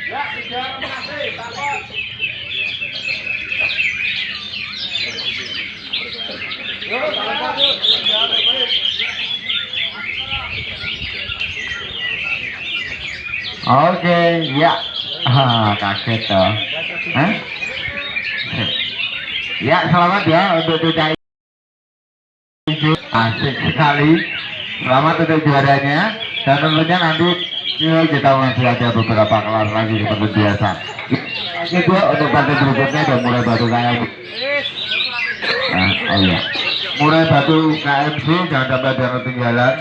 Ya, kejar mengasih, takut. Yuk, takut yuk. Kejar, baik. Oke, ya. Kaget toh. Hah? Ya, selamat ya untuk TKI. Asik sekali. Selamat untuk juaranya. Dan tentunya nanti kita masih ada beberapa kelas lagi seperti biasa. Ini dua untuk partai berikutnya udah mulai batu KMC. Nah, oh iya. Mulai batu KMC, jangan sampai ada ketinggalan.